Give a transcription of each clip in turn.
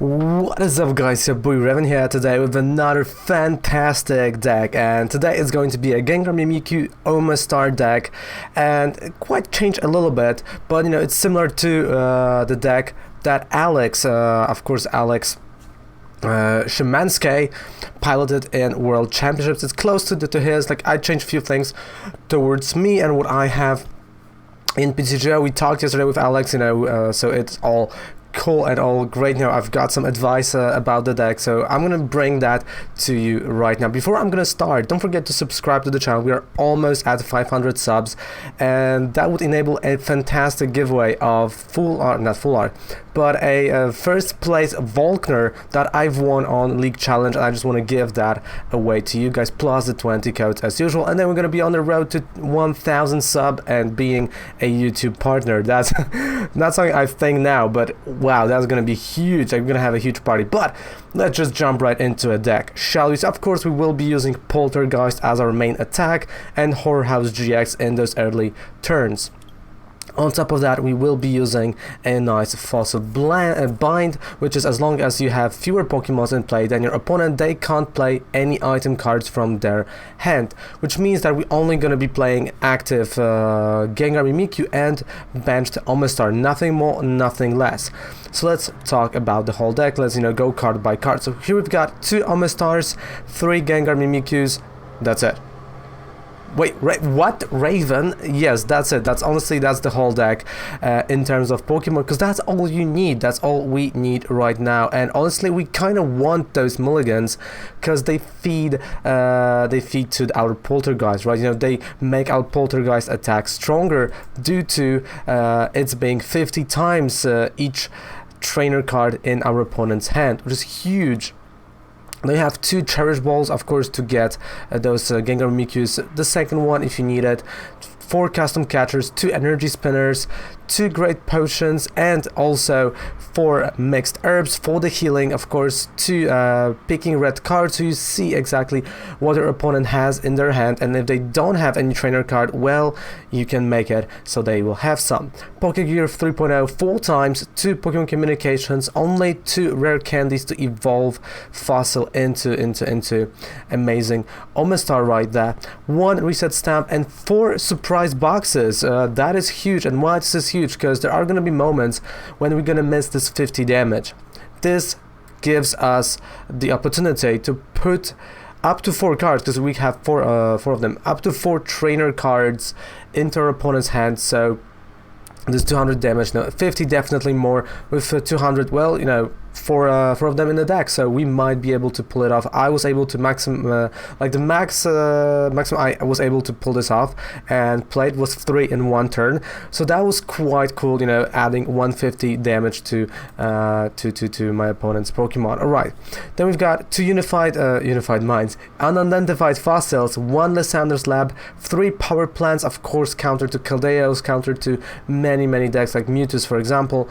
What is up, guys? Your boy Revan here today with another fantastic deck, and today is going to be a Gengar Mimikyu Omastar deck, and quite changed a little bit, but it's similar to the deck that Alex, of course Alex Szymanski piloted in World Championships. It's close to his. Like, I changed a few things towards me and what I have in TCG. We talked yesterday with Alex, so it's all cool and all great. I've got some advice about the deck, so I'm gonna bring that to you right now. Before I'm gonna start, don't forget to subscribe to the channel. We are almost at 500 subs, and that would enable a fantastic giveaway of not full art, but a first place Volkner that I've won on League Challenge, and I just want to give that away to you guys, plus the 20 codes as usual. And then we're gonna be on the road to 1000 sub and being a YouTube partner. That's not something I think now, but wow, that's gonna be huge. I'm gonna have a huge party. But let's just jump right into a deck, shall we? So of course we will be using Poltergeist as our main attack and Whorehouse GX in those early turns. On top of that, we will be using a nice fossil bind, which is as long as you have fewer Pokemons in play than your opponent, they can't play any item cards from their hand, which means that we're only going to be playing active Gengar Mimikyu and benched Omastar, nothing more, nothing less. So let's talk about the whole deck. Let's go card by card. So here we've got 2 Omastars, 3 Gengar Mimikyus, that's it. Wait, what? Raven? Yes, that's it. That's the whole deck in terms of Pokemon, because that's all you need. That's all we need right now. And honestly, we kind of want those mulligans because they feed to our Poltergeist, right? They make our Poltergeist attack stronger due to it's being 50 times each trainer card in our opponent's hand, which is huge. They have 2 Cherish Balls, of course, to get those Gengar Mimikyus. The second one, if you need it, 4 Custom Catchers, 2 Energy Spinners, 2 Great Potions, and also 4 Mixed Herbs for the healing, of course, 2 Peeking Red Card, so you see exactly what your opponent has in their hand, and if they don't have any trainer card, well, you can make it so they will have some. Pokégear 3.0 4 times, 2 Pokémon Communications, only 2 Rare Candies to evolve Fossil into amazing Omastar right there, 1 Reset Stamp, and 4 Surprise Boxes. That is huge. And why this is huge? Because there are going to be moments when we're going to miss this 50 damage. This gives us the opportunity to put up to 4 cards, because we have four of them, up to 4 trainer cards into our opponent's hand. So this 200 damage, no, 50 definitely more. With 200, well, 4 of them in the deck, so we might be able to pull it off. I was able to maximum I was able to pull this off, and played was 3 in 1 turn, so that was quite cool, adding 150 damage to my opponent's Pokemon. Alright, then we've got 2 unified minds, unidentified fossils, 1 Lysandre Labs, 3 power plants, of course, counter to Caldeos, counter to many decks like Mewtwo's, for example,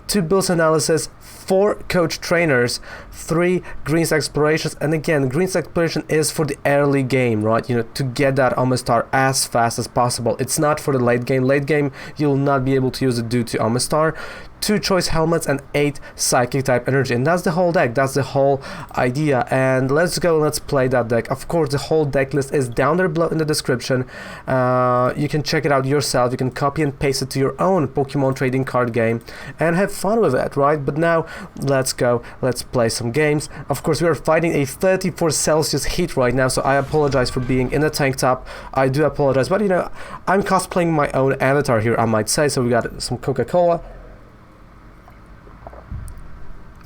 2 Bills Analysis, 4 Coach Trainers, 3 Green's Explorations, and again, Green's Exploration is for the early game, right? To get that Omastar as fast as possible. It's not for the late game. Late game, you'll not be able to use it due to Omastar. 2 Choice Helmets and 8 Psychic type energy, and that's the whole deck. That's the whole idea. And let's go, let's play that deck. Of course, the whole deck list is down there below in the description. You can check it out yourself. You can copy and paste it to your own Pokemon trading card game and have fun with it, right? But now let's go, let's play some games. Of course, we are fighting a 34 Celsius heat right now, so I apologize for being in a tank top. I do apologize, but I'm cosplaying my own avatar here, I might say. So we got some Coca-Cola.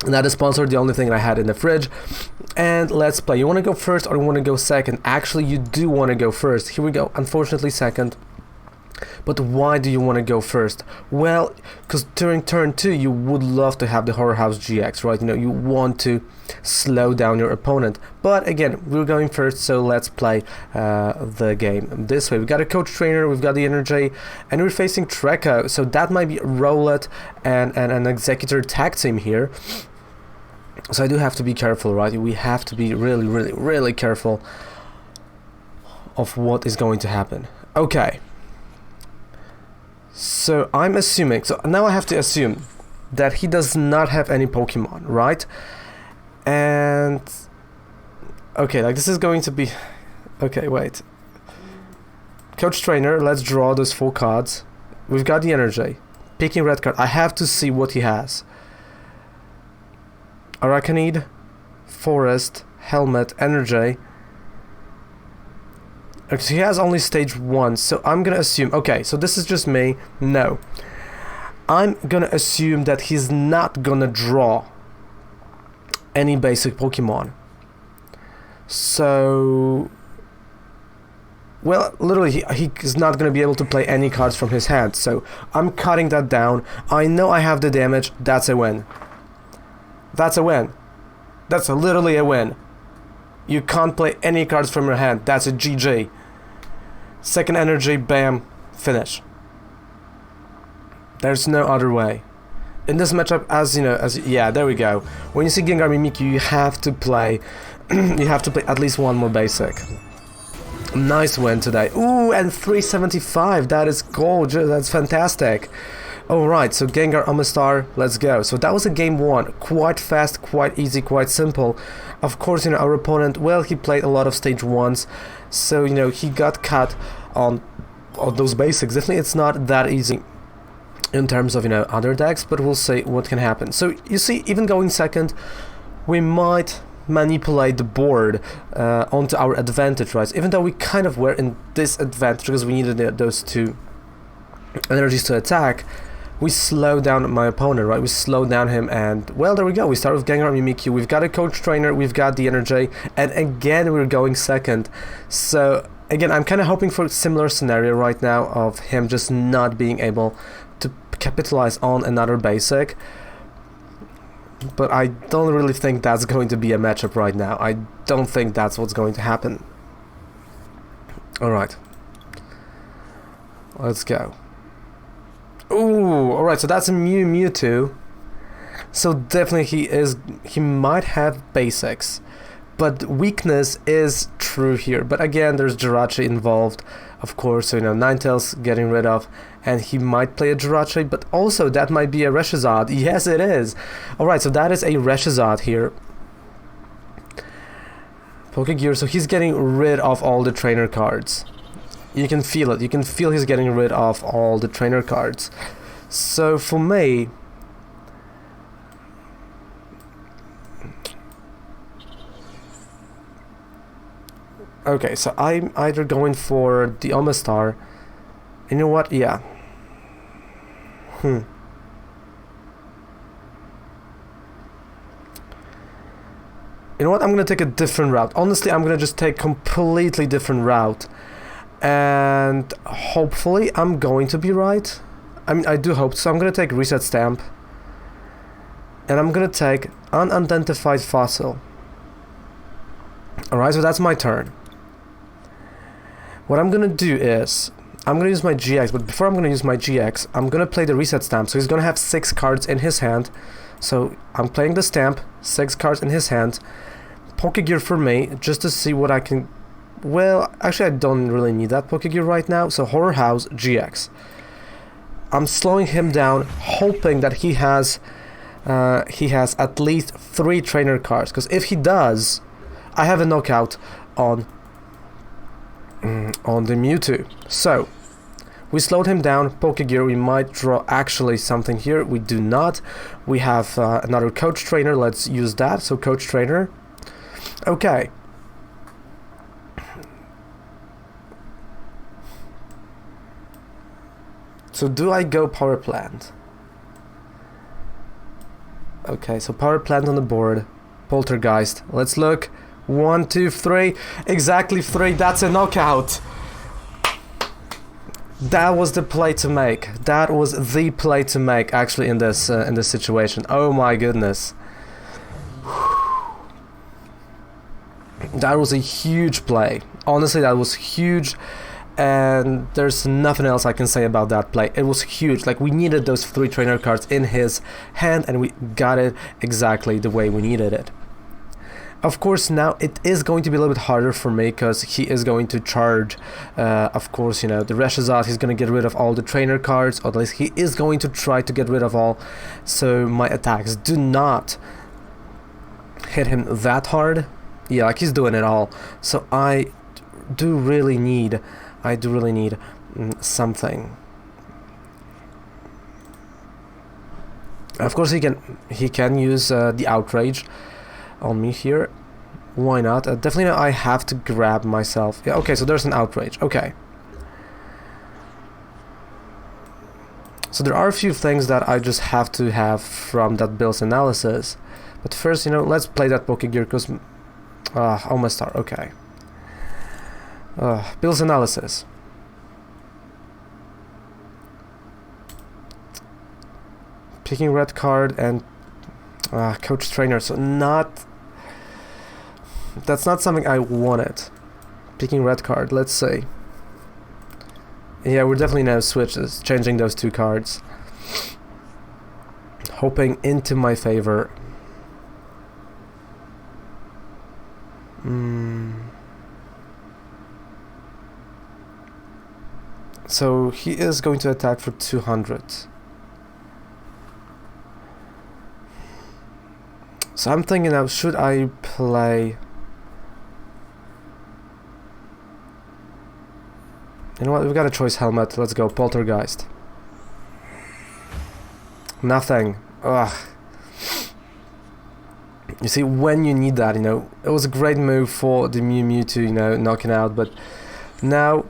Not a sponsor, the only thing I had in the fridge. And let's play. You want to go first or you want to go second? Actually, you do want to go first. Here we go. Unfortunately, second. But why do you want to go first? Well, because during turn 2, you would love to have the Whorehouse GX, right? You want to slow down your opponent. But again, we're going first, so let's play the game this way. We've got a Coach Trainer, we've got the Energy, and we're facing Treco. So that might be Rowlet and an Executor tag team here. So I do have to be careful, right? We have to be really careful of what is going to happen. Okay. So I'm assuming, so now I have to assume that he does not have any Pokemon, right? And okay, like this is going to be okay, wait. Coach Trainer, let's draw those 4 cards. We've got the Energy. Peeking Red Card. I have to see what he has. Arachnid, Forest, Helmet, Energy. Okay, so he has only stage 1, so I'm gonna assume... Okay, so this is just me. No. I'm gonna assume that he's not gonna draw any basic Pokemon. So... Well, literally, he's not going to be able to play any cards from his hand, so I'm cutting that down. I know I have the damage. That's a win. That's a win. That's literally a win. You can't play any cards from your hand. That's a GG. Second energy, bam, finish. There's no other way. In this matchup, yeah, there we go. When you see Gengar Mimikyu, you have to play, at least one more basic. Nice win today. Ooh, and 375. That is gorgeous. That's fantastic. Alright, so Gengar, Omastar, let's go. So that was a game 1. Quite fast, quite easy, quite simple. Of course, our opponent, well, he played a lot of stage 1s. So, he got cut on those basics. Definitely it's not that easy in terms of, other decks, but we'll see what can happen. So, you see, even going second, we might manipulate the board onto our advantage, right? Even though we kind of were in disadvantage because we needed those 2 energies to attack, we slowed down my opponent, right? We slowed down him, and well, there we go. We start with Gengar Mimikyu. We've got a Coach Trainer, we've got the Energy, and again we're going second. So again, I'm kind of hoping for a similar scenario right now of him just not being able to capitalize on another basic. But I don't really think that's going to be a matchup right now. I don't think that's what's going to happen. Alright. Let's go. Ooh, alright, so that's a Mewtwo. So definitely he might have basics. But weakness is true here. But again, there's Jirachi involved. Of course, so Ninetales getting rid of, and he might play a Jirachi, but also that might be a Reshizard. Yes, it is. Alright, so that is a Reshizard here. Pokégear, so he's getting rid of all the trainer cards. You can feel it. You can feel he's getting rid of all the trainer cards. So for me... Okay, so I'm either going for the Omastar. You know what? Yeah. You know what? I'm gonna take a different route. Honestly, I'm gonna just take completely different route. And hopefully I'm going to be right. I mean, I do hope so. I'm gonna take Reset Stamp. And I'm gonna take Unidentified Fossil. Alright, so that's my turn. What I'm gonna do is, I'm gonna use my GX, but before I'm gonna use my GX, I'm gonna play the Reset Stamp. So he's gonna have 6 cards in his hand. So I'm playing the Stamp, 6 cards in his hand. Pokégear for me, just to see what I can... Well, actually I don't really need that Pokégear right now. So Horror House, GX. I'm slowing him down, hoping that he has at least 3 trainer cards. Because if he does, I have a knockout on the Mewtwo. So we slowed him down. Pokégear, we might draw actually something here. We do not. We have another Coach Trainer. Let's use that. So Coach Trainer. Okay. So do I go Power Plant? Okay, so Power Plant on the board. Poltergeist. Let's look. 1, 2, 3. Exactly 3. That's a knockout. That was the play to make. That was the play to make actually in this situation. Oh my goodness. That was a huge play. Honestly, that was huge. And there's nothing else I can say about that play. It was huge. Like, we needed those 3 trainer cards in his hand, and we got it exactly the way we needed it. Of course, now it is going to be a little bit harder for me because he is going to charge, of course, you know, the Reshazad. He's going to get rid of all the trainer cards, or at least he is going to try to get rid of all. So my attacks do not hit him that hard. Yeah, like he's doing it all. So I do really need something. Of course, he can use the outrage on me here. Why not? Definitely I have to grab myself. Yeah, okay, so there's an outrage. Okay. So there are a few things that I just have to have from that Bill's analysis. But first, you know, let's play that Pokégear because Omastar, okay. Bill's analysis. Peeking Red Card and Coach Trainer, so that's not something I wanted. Peeking Red Card, let's see. Yeah, we're definitely now changing those two cards. Hoping into my favor. So he is going to attack for 200. So I'm thinking now, should I play... You know what, we've got a choice helmet, let's go, Poltergeist. Nothing. Ugh. You see, when you need that, you know, it was a great move for the Mimikyu to, you know, knock it out, but now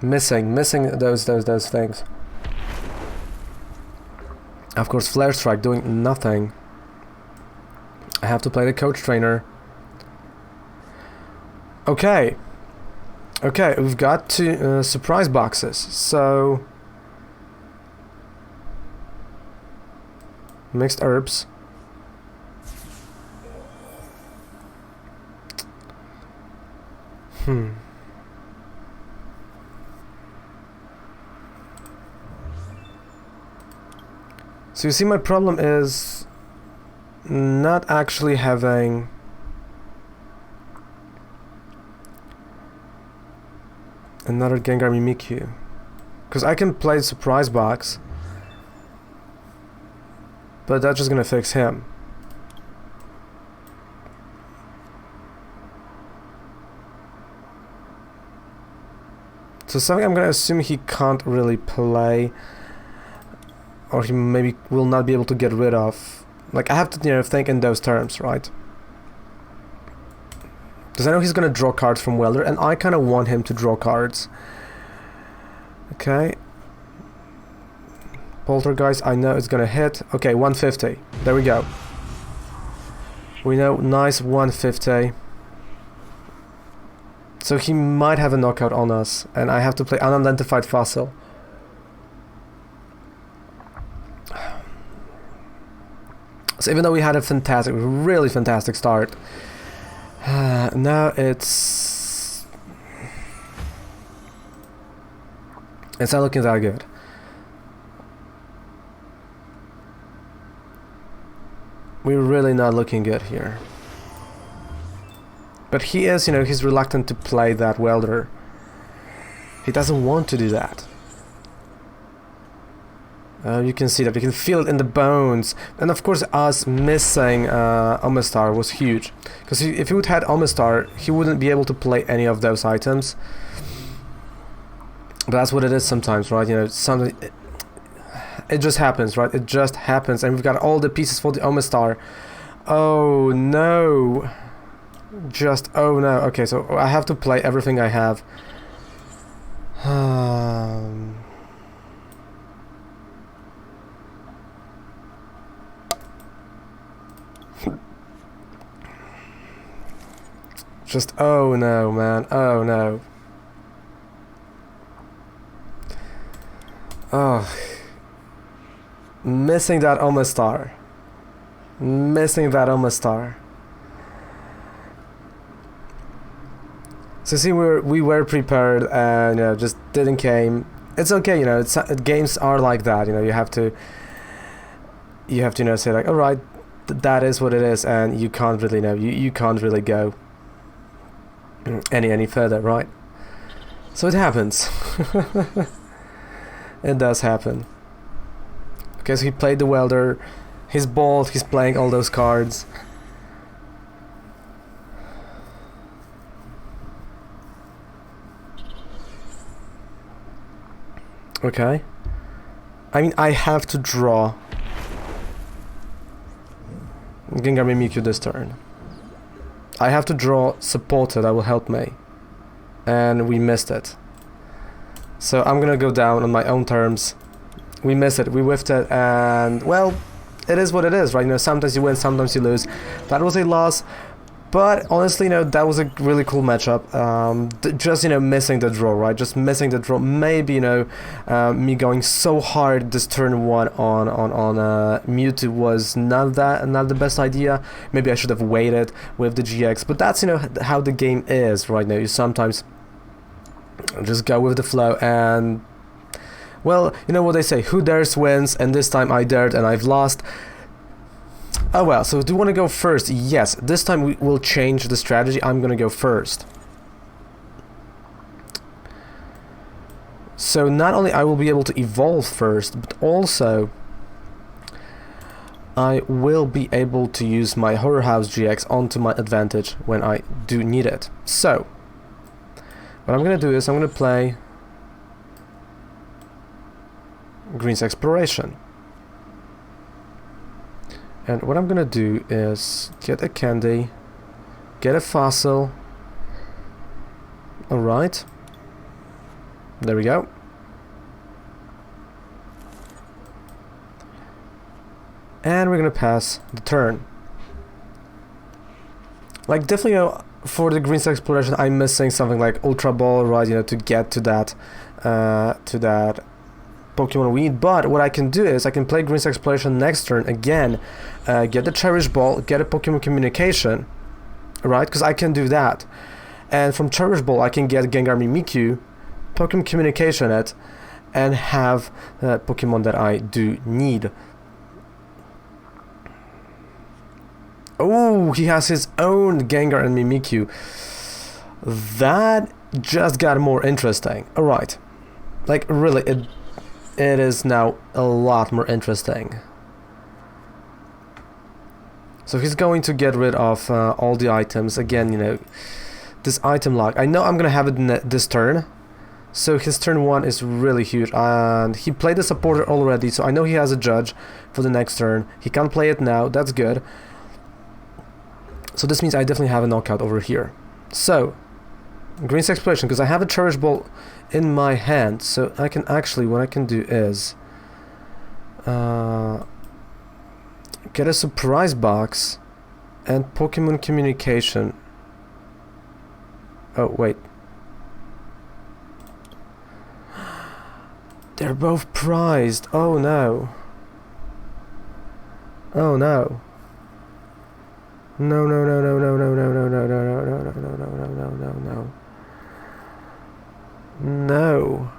missing those things. Of course, Flare Strike doing nothing. I have to play the Coach Trainer. Okay, we've got two surprise boxes, so mixed herbs. So you see, my problem is not actually having another Gengar Mimikyu, because I can play Surprise Box, but that's just gonna fix him. So something I'm gonna assume he can't really play, or he maybe will not be able to get rid of. Like, I have to, you know, think in those terms, right? Because I know he's gonna draw cards from Welder, and I kind of want him to draw cards. Okay. Poltergeist, I know it's gonna hit. Okay, 150. There we go. We know, nice 150. So he might have a knockout on us, and I have to play Unidentified Fossil. So even though we had a fantastic, really fantastic start, now it's not looking that good. We're really not looking good here. But he is, you know, he's reluctant to play that Welder. He doesn't want to do that. You can see that, you can feel it in the bones. And of course, us missing Omastar was huge. Because if he would have had Omastar, he wouldn't be able to play any of those items. But that's what it is sometimes, right? You know, something, it just happens, right? It just happens. And we've got all the pieces for the Omastar. Oh no. Oh no. Okay, so I have to play everything I have. Just, oh no, man. Oh no. Oh. Missing that Omastar. So see, we were prepared and, you know, just didn't came. It's okay, you know, games are like that, you know, you have to, you know, say like, alright, that is what it is, and you can't really know. You can't really go any further, right? So it happens. It does happen. Because he played the welder, he's bald, he's playing all those cards. Okay. I mean, I have to draw Gengar Mimikyu this turn. I have to draw supporter that will help me. And we missed it. So I'm gonna go down on my own terms. We missed it, we whiffed it, and well, it is what it is, right? You know, sometimes you win, sometimes you lose. That was a loss, but honestly, you know, that was a really cool matchup. Just, you know, missing the draw, right? Just missing the draw. Maybe, you know, me going so hard this turn one on Mewtwo was not the best idea. Maybe I should have waited with the GX, but that's, you know, how the game is right now. You sometimes just go with the flow, and well, you know what they say, who dares wins, and this time I dared and I've lost. Oh well, so do you want to go first? Yes, this time we will change the strategy. I'm gonna go first. So not only I will be able to evolve first, but also I will be able to use my Horror House GX onto my advantage when I do need it. So what I'm gonna do is I'm gonna play Green's Exploration. And what I'm gonna do is get a candy, get a fossil. Alright. There we go. And we're gonna pass the turn. Like, definitely, you know, for the Green's Exploration, I'm missing something like Ultra Ball, right, you know, to get to that Pokemon we need. But what I can do is I can play Green's Exploration next turn again, get the Cherish Ball, get a Pokemon Communication, right? Because I can do that, and from Cherish Ball I can get Gengar Mimikyu, Pokemon Communication it, and have Pokemon that I do need. Oh, he has his own Gengar and Mimikyu. That just got more interesting. Alright, like really, it is now a lot more interesting. So he's going to get rid of all the items. Again, you know, this item lock. I know I'm gonna have it this turn. So his turn one is really huge. And he played the supporter already, so I know he has a judge for the next turn. He can't play it now, that's good. So this means I definitely have a knockout over here. So, Green's Exploration, because I have a Cherish Ball in my hand, so I can actually, what I can do is get a Surprise Box and Pokemon Communication. Oh, wait. They're both prized. Oh no. Oh no. No, no, no, no, no, no, no, no, no, no, no, no, no, no, no, no, no, no. No.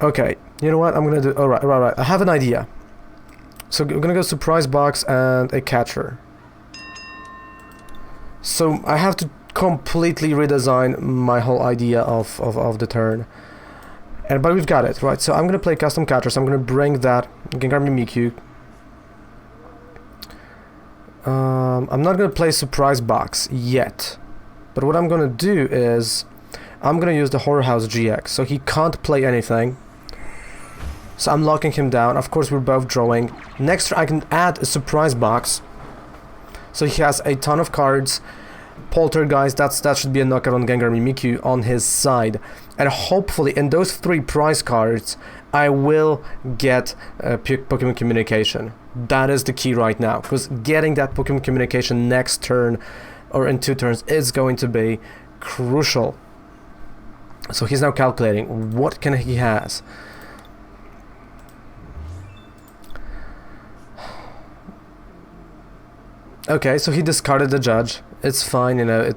Okay, you know what? I'm gonna do. Alright. I have an idea. So we're gonna go Surprise Box and a catcher. So I have to completely redesign my whole idea of the turn. But we've got it, right? So I'm gonna play custom catchers. I'm gonna bring that Gengar Mimikyu. I'm not gonna play Surprise Box yet, but what I'm gonna do is I'm gonna use the Horror House GX, so he can't play anything. So I'm locking him down. Of course, we're both drawing. Next, I can add a Surprise Box, so he has a ton of cards. Poltergeist, that should be a knockout on Gengar Mimikyu on his side, and hopefully in those 3 prize cards I will get Pokemon Communication. That is the key right now, because getting that Pokemon Communication next turn or in 2 turns is going to be crucial. So he's now calculating what can he has. Okay, so he discarded the judge. It's fine, you know,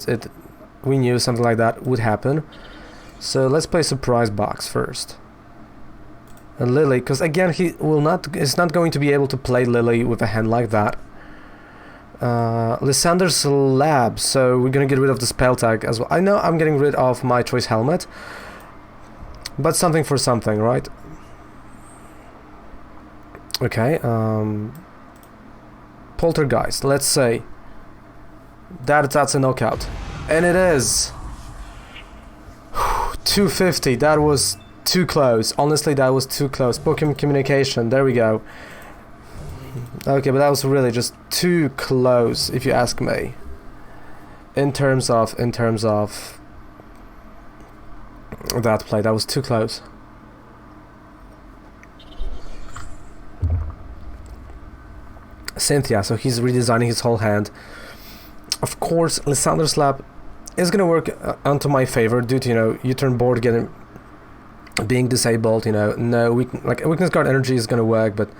we knew something like that would happen. So let's play Surprise Box first. And Lily, because again is not going to be able to play Lily with a hand like that. Lysandre Labs, so we're gonna get rid of the spell tag as well. I know I'm getting rid of my choice helmet, but something for something, right? Okay, Poltergeist, let's say that's a knockout, and it is. 250, that was too close. Honestly, that was too close. Pokémon Communication, there we go. Okay, but that was really just too close, if you ask me. In terms of that play, that was too close. Cynthia, so he's redesigning his whole hand. Of course, Lysandre Labs is gonna work onto my favor due to, you know, U-turn board being disabled. You know, no weakness guard energy is gonna work, but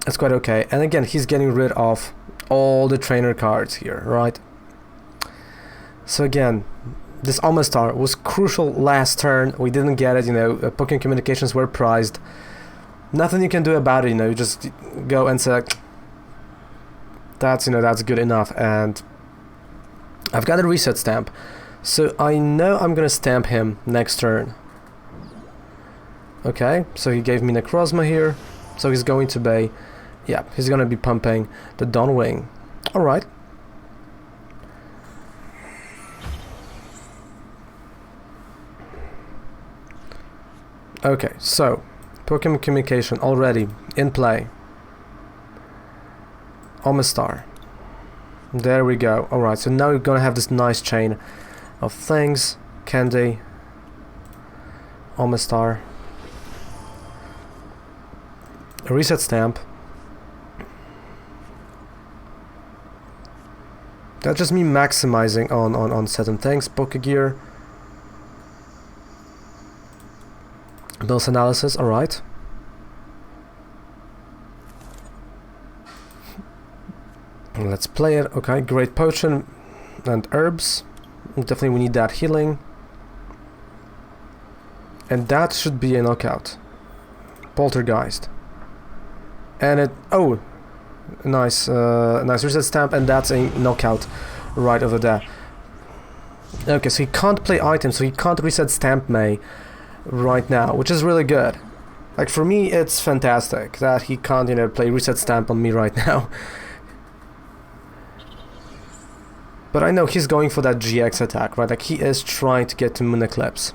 it's quite okay. And again, he's getting rid of all the trainer cards here, right? So again, this Omastar was crucial last turn. We didn't get it, you know, Pokémon Communications were prized. Nothing you can do about it, you know, you just go and select. That's, you know, that's good enough. And I've got a reset stamp, so I know I'm gonna stamp him next turn. Okay, so he gave me Necrozma here, so he's going to be, yeah, he's gonna be pumping the Dawnwing. Alright. Okay, so Pokémon Communication already in play. Omastar. There we go. Alright, so now we're gonna have this nice chain of things. Candy. Omastar. A reset stamp. That's just me maximizing on certain things. Pokégear. Bills analysis, alright. Let's play it. Okay, Great Potion and herbs. Definitely we need that healing. And that should be a knockout. Poltergeist. And it, oh, nice, nice reset stamp, and that's a knockout right over there. Okay, so he can't play items, so he can't reset stamp me right now, which is really good. Like, for me, it's fantastic that he can't, you know, play reset stamp on me right now. But I know he's going for that GX attack, right? Like, he is trying to get to Moon Eclipse.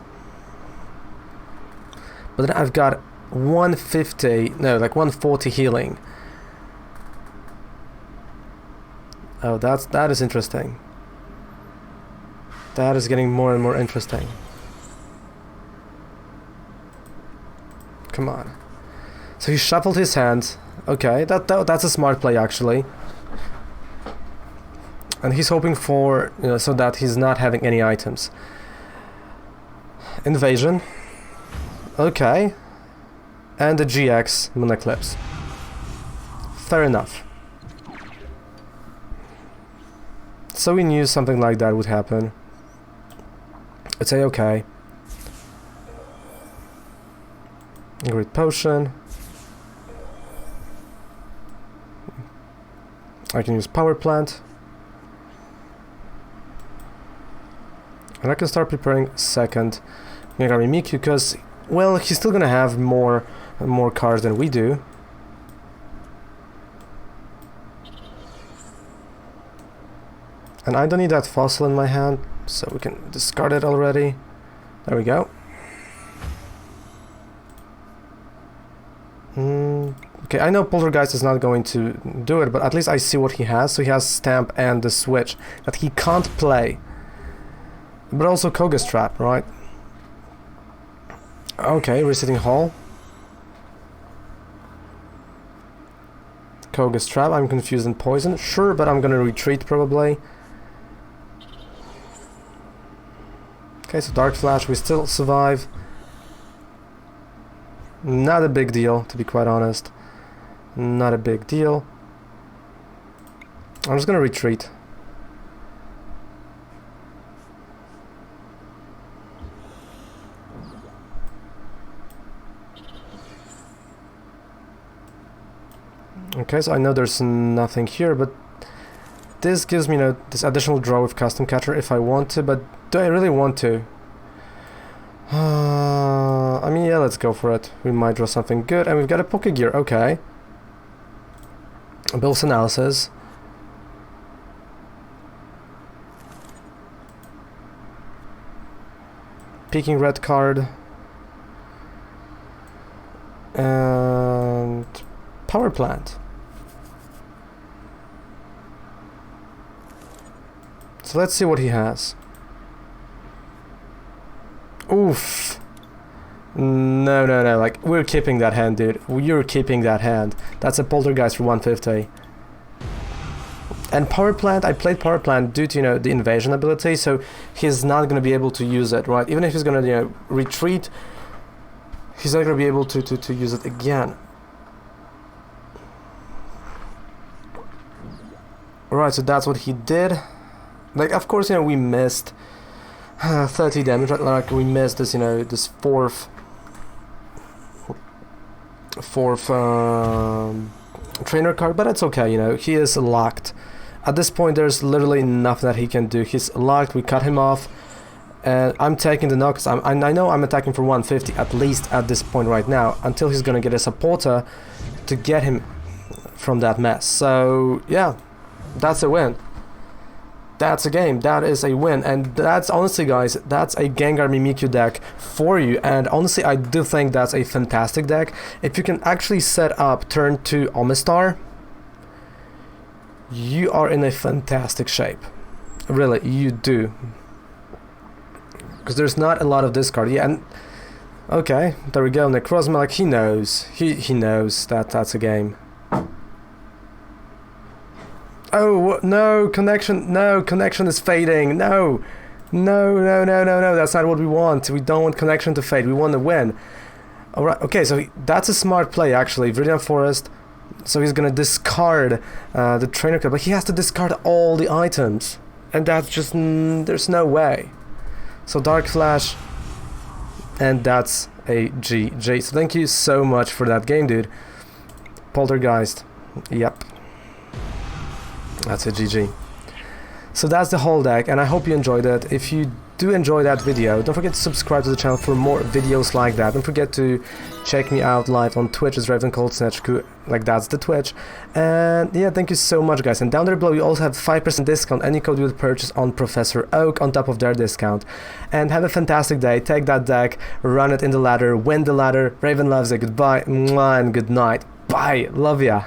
But then I've got 150, no, like 140 healing. Oh, that is interesting. That is getting more and more interesting. Come on. So he shuffled his hand. Okay, that's a smart play actually. And he's hoping for, you know, so that he's not having any items. Invasion. Okay. And the GX Moon Eclipse. Fair enough. So we knew something like that would happen. It's a-okay. Great Potion. I can use Power Plant. And I can start preparing second Gengar Mimikyu, because, well, he's still gonna have more cards than we do. And I don't need that fossil in my hand, so we can discard it already. There we go. Okay, I know Poltergeist is not going to do it, but at least I see what he has. So he has Stamp and the Switch that he can't play. But also Koga's Trap, right? Okay, resetting Hall. Koga's Trap, I'm confused and Poison. Sure, but I'm gonna retreat probably. Okay, so Dark Flash, we still survive. Not a big deal, to be quite honest. Not a big deal. I'm just gonna retreat. Okay, so I know there's nothing here, but this gives me, you know, this additional draw with Custom Catcher if I want to, but do I really want to? I mean, yeah, let's go for it. We might draw something good, and we've got a Pokégear, okay. Bill's Analysis. Peeking Red Card. And Power Plant. So let's see what he has. Oof. No, like, we're keeping that hand, dude. You're keeping that hand. That's a Poltergeist for 150. And Power Plant, I played Power Plant due to, you know, the invasion ability, so he's not going to be able to use it, right? Even if he's going to, you know, retreat, he's not going to be able to use it again. Alright, so that's what he did. Like, of course, you know, we missed 30 damage, like, we missed this, you know, this fourth trainer card, but it's okay, you know, he is locked. At this point, there's literally nothing that he can do. He's locked, we cut him off, and I'm taking the knock, because I know I'm attacking for 150, at least at this point right now, until he's gonna get a supporter to get him from that mess. So, yeah, that's a win. That's a game, that is a win, and that's, honestly guys, that's a Gengar Mimikyu deck for you, and honestly I do think that's a fantastic deck. If you can actually set up turn 2 Omastar, you are in a fantastic shape. Really, you do. Because there's not a lot of discard, yeah, and okay, there we go, Necrozma, like, he knows, he knows that that's a game. Oh, no, connection is fading, no, that's not what we want. We don't want connection to fade, we want to win. Alright, okay, so that's a smart play, actually, Viridian Forest, so he's gonna discard the trainer card, but he has to discard all the items, and that's just, there's no way. So Dark Flash, and that's a GG. So thank you so much for that game, dude. Poltergeist, yep. That's a GG. So that's the whole deck, and I hope you enjoyed it. If you do enjoy that video, don't forget to subscribe to the channel for more videos like that. Don't forget to check me out live on Twitch. It's RavenColdSnatchku, like, that's the Twitch. And yeah, thank you so much, guys. And down there below you also have 5% discount any code you would purchase on Professor Oak on top of their discount. And have a fantastic day. Take that deck, run it in the ladder, win the ladder. Raven loves it. Goodbye, mwah, and good night. Bye. Love ya.